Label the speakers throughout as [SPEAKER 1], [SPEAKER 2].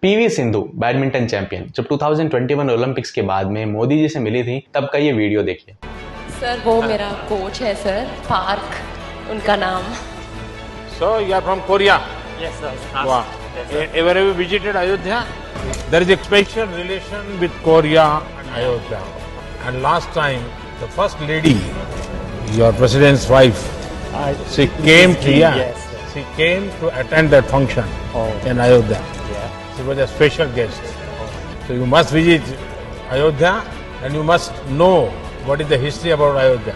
[SPEAKER 1] PV Sindhu badminton champion जब 2021 Olympics के बाद में मोदी जी से मिली थी तब का ये वीडियो देखिए।
[SPEAKER 2] सर वो मेरा कोच है सर, पार्क उनका नाम।
[SPEAKER 3] So you are from Korea?
[SPEAKER 4] Yes, sir.
[SPEAKER 3] Wow.
[SPEAKER 4] Yes, sir.
[SPEAKER 3] Ever have you visited Ayodhya? There is a special relation with Korea and Ayodhya. And last time, the first lady, your president's wife, she came to here.
[SPEAKER 4] Yes, sir.
[SPEAKER 3] She came to attend that function in Ayodhya.
[SPEAKER 4] Yeah.
[SPEAKER 3] She was a special guest. So you must visit Ayodhya and you must know what is the history about Ayodhya.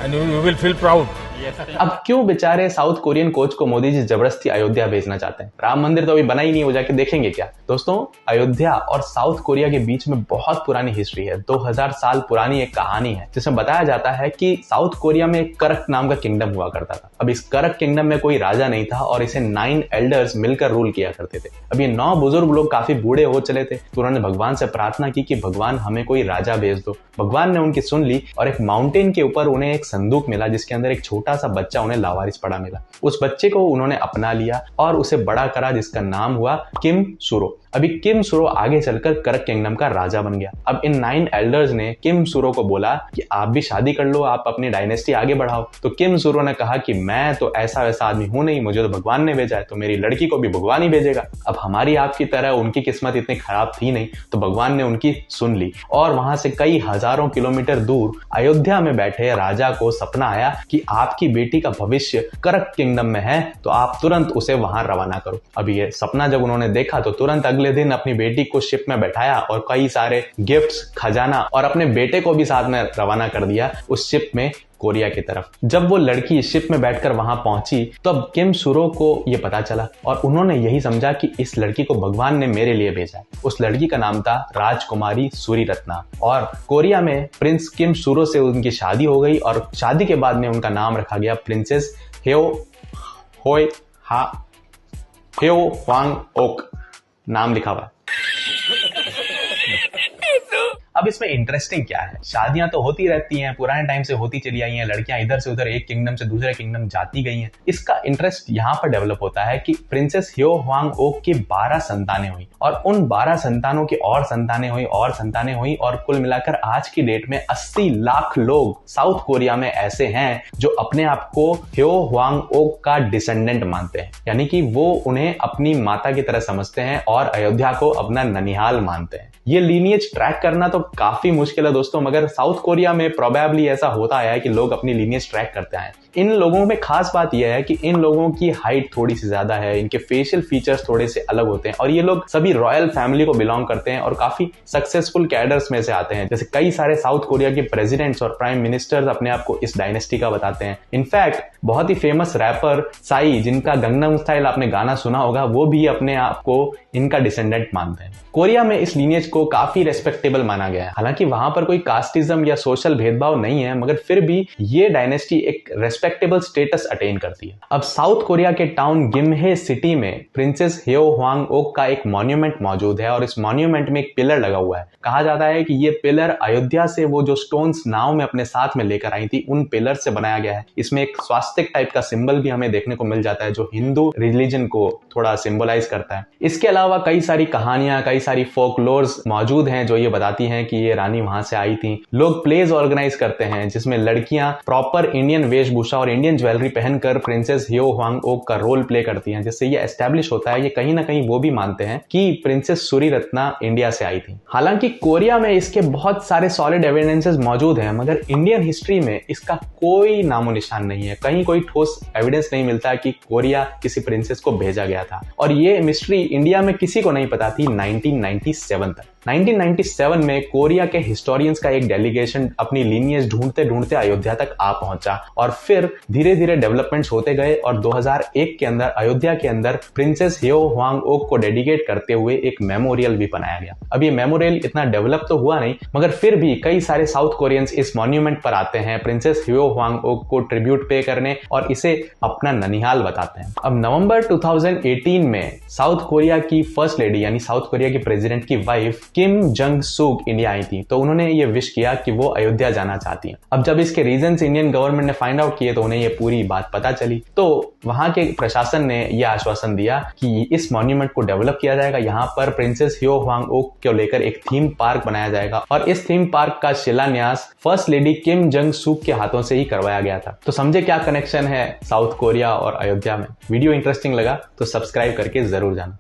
[SPEAKER 3] And you will feel proud.
[SPEAKER 4] Yes, sir.
[SPEAKER 1] अब क्यों बेचारे south Korean coach को मोदी जी जबरदस्ती अयोध्या भेजना चाहते हैं? राम मंदिर तो अभी बना ही नहीं, हो जाके देखेंगे क्या? दोस्तों, अयोध्या और साउथ कोरिया के बीच में बहुत पुरानी हिस्ट्री है। 2000 साल पुरानी एक कहानी है जिसमें बताया जाता है कि साउथ कोरिया में एक करक नाम का किंगडम हुआ करता था। अब इस करक किंगडम में कोई राजा नहीं था और इसे 9 एल्डर्स मिलकर रूल किया करते थे। अब ये 9 बुजुर्ग लोग काफी बूढ़े हो चले थे तो उन्होंने भगवान से प्रार्थना की कि भगवान हमें कोई राजा भेज दो। भगवान ने उनकी सुन ली और एक माउंटेन के ऊपर उन्हें एक संदूक मिला जिसके अंदर एक छोटा सा बच्चा उन्हें लावारिस पड़ा मिला। उस बच्चे को उन्होंने अपना लिया और उसे बड़ा करा जिसका नाम हुआ किम सुरो। अभी किम सुरो आगे चलकर करक किंगडम का राजा बन गया। अब इन 9 एल्डर्स ने किम सुरो को बोला कि आप भी शादी कर लो, आप अपनी डायनेस्टी आगे बढ़ाओ। तो किम सुरो ने कहा कि मैं तो ऐसा वैसा आदमी हूं नहीं, मुझे तो भगवान ने भेजा है, तो मेरी लड़की को भी भगवान ही भेजेगा। अब हमारी आपकी तरह उनकी किस्मत इतनी खराब थी नहीं, तो भगवान ने उनकी सुन ली और वहां से कई हजारों किलोमीटर दूर अयोध्या में बैठे राजा को सपना आया कि आपकी बेटी का भविष्य करक किंगडम में है, तो आप तुरंत उसे वहां रवाना करो। अब ये सपना जब उन्होंने देखा तो तुरंत अगले दिन अपनी बेटी को शिप में बैठाया और कई सारे गिफ्ट्स, खजाना और अपने बेटे को भी साथ में रवाना कर दिया उस शिप में कोरिया की तरफ। जब वो लड़की शिप में बैठकर वहां पहुंची तो अब किम सुरो को ये पता चला और उन्होंने यही समझा कि इस लड़की को भगवान ने मेरे लिए भेजा है। उस लड़की का नाम था राजकुमारी सूरी रत्ना और कोरिया में प्रिंस किम सुरो से उनकी शादी हो गई और शादी के बाद में उनका नाम रखा गया प्रिंसेस हेओ ह्वांग ओक, नाम लिखा हुआ है। अब इसमें इंटरेस्टिंग क्या है, शादियां तो होती रहती हैं, पुराने टाइम से होती चली आई हैं, लड़कियां इधर से उधर एक किंगडम से दूसरे किंगडम जाती गई हैं। इसका इंटरेस्ट यहां पर डेवलप होता है कि प्रिंसेस ह्यो ह्वांग ओक की 12 संतानें हुई और उन 12 संतानों की और संतानें हुई और कुल मिलाकर आज की डेट में 80 लाख लोग साउथ कोरिया में ऐसे हैं जो अपने आप को ह्यो ह्वांग ओक का डिसेंडेंट मानते हैं, यानी कि वो उन्हें अपनी माता की तरह समझते हैं और अयोध्या को अपना ननिहाल मानते हैं। ये लीनिएज ट्रैक करना तो काफी मुश्किल है दोस्तों, मगर साउथ कोरिया में प्रोबेबली ऐसा होता है कि लोग अपनी लीनिएज ट्रैक करते हैं। इन लोगों में खास बात यह है कि इन लोगों की हाइट थोड़ी सी ज्यादा है, इनके फेशियल फीचर्स थोड़े से अलग होते हैं और ये लोग सभी रॉयल फैमिली को बिलोंग करते हैं और काफी सक्सेसफुल कैडर्स में से आते हैं। जैसे कई सारे साउथ कोरिया के प्रेसिडेंट्स और प्राइम मिनिस्टर्स अपने आप को इस डायनेस्टी का बताते हैं। इनफैक्ट बहुत ही फेमस रैपर साई, जिनका गंगनम स्टाइल आपने गाना सुना होगा, वो भी अपने आप को इनका डिसेंडेंट मानते हैं। कोरिया में इस लीनिएज को काफी रेस्पेक्टेबल माना गया है। हालांकि वहां पर कोई कास्टिज्म या सोशल भेदभाव नहीं है, मगर फिर भी ये डायनेस्टी एक रेस्पेक्टेबल स्टेटस अटेन करती है। अब साउथ कोरिया के टाउन गिम्हे सिटी में प्रिंसेस ह्यो ह्वांग ओक का एक मॉन्यूमेंट मौजूद है और इस मॉन्यूमेंट में एक पिलर लगा हुआ है। कहा जाता है कि ये पिलर अयोध्या से वो जो स्टोन्स नाव में अपने साथ में लेकर आई थी उन पिलर से बनाया गया है। इसमें एक स्वास्तिक टाइप का सिंबल भी हमें देखने को मिल जाता है जो हिंदू रिलीजन को थोड़ा सिंबलाइज करता है। इसके अलावा कई सारी कहानियां, कई सारी फोकलोर्स मौजूद हैं जो ये बताती हैं कि ये रानी वहां से आई थी। लोग प्लेज ऑर्गेनाइज करते हैं जिसमें लड़कियां प्रॉपर इंडियन वेशभूषा और इंडियन ज्वेलरी पहनकर प्रिंसेस ह्यो ह्वांग ओक का रोल प्ले करती हैं, जिससे ये एस्टेब्लिश होता है ये कहीं ना कहीं वो भी मानते हैं कि प्रिंसेस सूरी रत्ना इंडिया से आई थी। हालांकि कोरिया में इसके बहुत सारे सॉलिड एविडेंसेस मौजूद हैं, मगर इंडियन हिस्ट्री में इसका कोई नामो निशान नहीं है। कहीं कोई ठोस एविडेंस नहीं मिलता कि कोरिया किसी प्रिंसेस को भेजा गया था और ये मिस्ट्री इंडिया में किसी को नहीं पता थी 1997 तक। 1997 में कोरिया के हिस्टोरियंस का एक डेलीगेशन अपनी लीनिएज ढूंढते ढूंढते अयोध्या तक आ पहुंचा और फिर धीरे धीरे डेवलपमेंट्स होते गए और 2001 के अंदर अयोध्या के अंदर प्रिंसेस ह्यो ह्वांग ओक को डेडिकेट करते हुए एक मेमोरियल भी बनाया गया। अब ये मेमोरियल इतना डेवलप तो हुआ नहीं, मगर फिर भी कई सारे साउथ कोरियंस इस मॉन्यूमेंट पर आते हैं प्रिंसेस ह्यो ह्वांग ओक को ट्रिब्यूट पे करने और इसे अपना ननिहाल बताते हैं। अब नवंबर 2018 में साउथ कोरिया की फर्स्ट लेडी यानी साउथ कोरिया की प्रेसिडेंट की वाइफ किम जंग सूक इंडिया आई थी तो उन्होंने ये विश किया कि वो अयोध्या जाना चाहती हैं। अब जब इसके रीजंस इंडियन गवर्नमेंट ने फाइंड आउट किए तो उन्हें ये पूरी बात पता चली, तो वहां के प्रशासन ने यह आश्वासन दिया कि इस मॉन्यूमेंट को डेवलप किया जाएगा, यहाँ पर प्रिंसेस ह्यो ह्वांग ओक को लेकर एक थीम पार्क बनाया जाएगा और इस थीम पार्क का शिलान्यास फर्स्ट लेडी किम जंग सूक के हाथों से ही करवाया गया था। तो समझे क्या कनेक्शन है साउथ कोरिया और अयोध्या में। वीडियो इंटरेस्टिंग लगा तो सब्सक्राइब करके जरूर जाना।